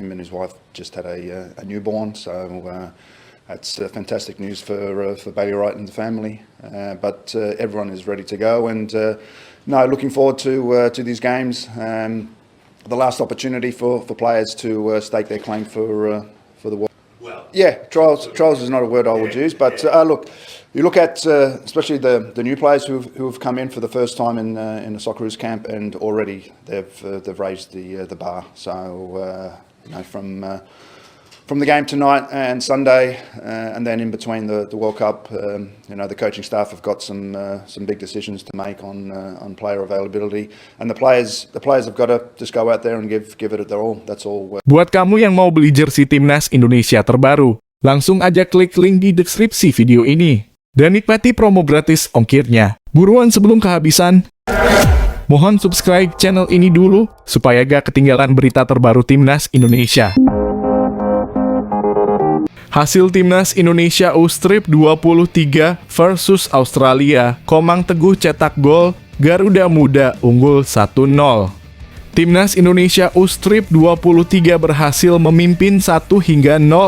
him and his wife just had a newborn, so that's fantastic news for Bailey Wright and the family. But everyone is ready to go, and looking forward to these games. The last opportunity for players to stake their claim for the world. Trials is not a word I would use, but look, you look at especially the new players who have come in for the first time in the Socceroos camp, and already they've raised the bar. So from the game tonight and Sunday, and then in between the World Cup, the coaching staff have got some big decisions to make on player availability, and the players have got to just go out there and give it their all. That's all. Buat kamu yang mau beli jersey Timnas Indonesia terbaru, langsung aja klik link di deskripsi video ini dan nikmati promo gratis ongkirnya. Buruan sebelum kehabisan. Mohon subscribe channel ini dulu supaya gak ketinggalan berita terbaru Timnas Indonesia. Hasil Timnas Indonesia U-Strip 23 versus Australia, Komang Teguh cetak gol, Garuda Muda unggul 1-0. Timnas Indonesia U-Strip 23 berhasil memimpin 1-0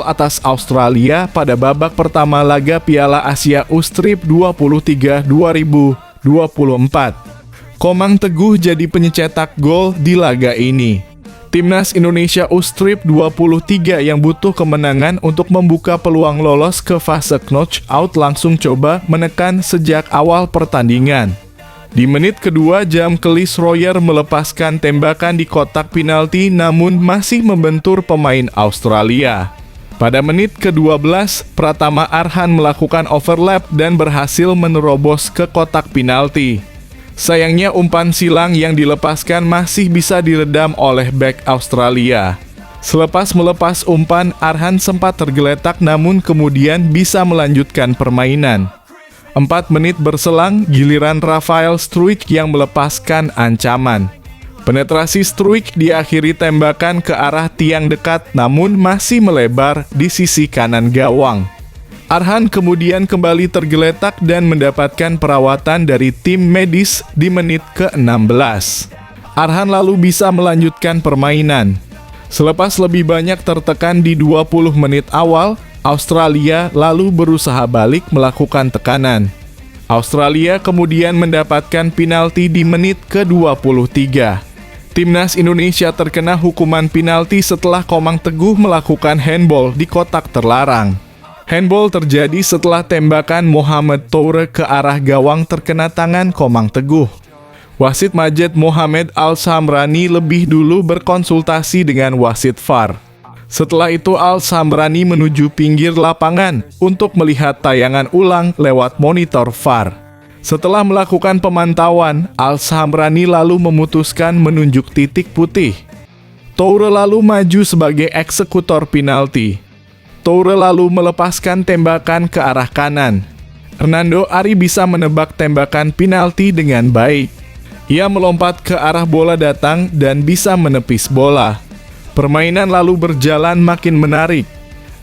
atas Australia pada babak pertama laga Piala Asia U-Strip 23 2024. Komang Teguh jadi pencetak gol di laga ini. Timnas Indonesia U-Strip 23 yang butuh kemenangan untuk membuka peluang lolos ke fase knockout langsung coba menekan sejak awal pertandingan. Di menit kedua, Jamkelis Royer melepaskan tembakan di kotak penalti namun masih membentur pemain Australia. Pada menit ke-12, Pratama Arhan melakukan overlap dan berhasil menerobos ke kotak penalti. Sayangnya umpan silang yang dilepaskan masih bisa diredam oleh bek Australia. Selepas melepas umpan, Arhan sempat tergeletak namun kemudian bisa melanjutkan permainan. 4 menit berselang, giliran Rafael Struijk yang melepaskan ancaman. Penetrasi Struijk diakhiri tembakan ke arah tiang dekat namun masih melebar di sisi kanan gawang. Arhan kemudian kembali tergeletak dan mendapatkan perawatan dari tim medis di menit ke-16. Arhan lalu bisa melanjutkan permainan. Selepas lebih banyak tertekan di 20 menit awal, Australia lalu berusaha balik melakukan tekanan. Australia kemudian mendapatkan penalti di menit ke-23. Timnas Indonesia terkena hukuman penalti setelah Komang Teguh melakukan handball di kotak terlarang. Handball terjadi setelah tembakan Mohamed Toure ke arah gawang terkena tangan Komang Teguh. Wasit Majed Mohamed Al-Samrani lebih dulu berkonsultasi dengan wasit VAR. Setelah itu Al-Samrani menuju pinggir lapangan untuk melihat tayangan ulang lewat monitor VAR. Setelah melakukan pemantauan, Al-Samrani lalu memutuskan menunjuk titik putih. Toure lalu maju sebagai eksekutor penalti. Toure lalu melepaskan tembakan ke arah kanan. Hernando Ari bisa menebak tembakan penalti dengan baik. Ia melompat ke arah bola datang dan bisa menepis bola. Permainan lalu berjalan makin menarik.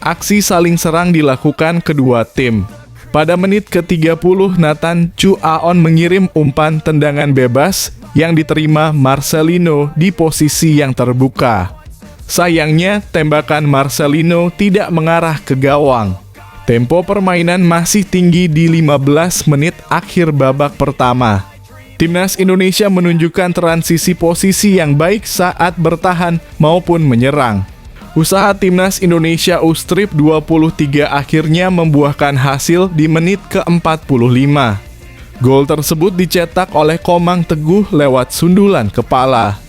Aksi saling serang dilakukan kedua tim. Pada menit ke-30, Nathan Chu Aon mengirim umpan tendangan bebas yang diterima Marcelino di posisi yang terbuka. Sayangnya, tembakan Marcelino tidak mengarah ke gawang. Tempo permainan masih tinggi di 15 menit akhir babak pertama. Timnas Indonesia menunjukkan transisi posisi yang baik saat bertahan maupun menyerang. Usaha Timnas Indonesia U-Strip 23 akhirnya membuahkan hasil di menit ke-45. Gol tersebut dicetak oleh Komang Teguh lewat sundulan kepala.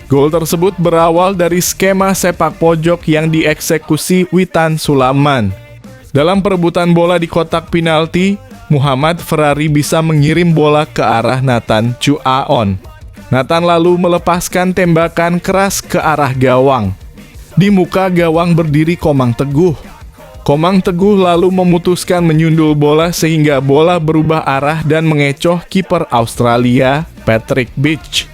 Gol tersebut berawal dari skema sepak pojok yang dieksekusi Witan Sulaiman. Dalam perebutan bola di kotak penalti, Muhammad Ferrari bisa mengirim bola ke arah Nathan Chu Aon. Nathan lalu melepaskan tembakan keras ke arah gawang. Di muka gawang berdiri Komang Teguh. Komang Teguh lalu memutuskan menyundul bola sehingga bola berubah arah dan mengecoh kiper Australia, Patrick Beach.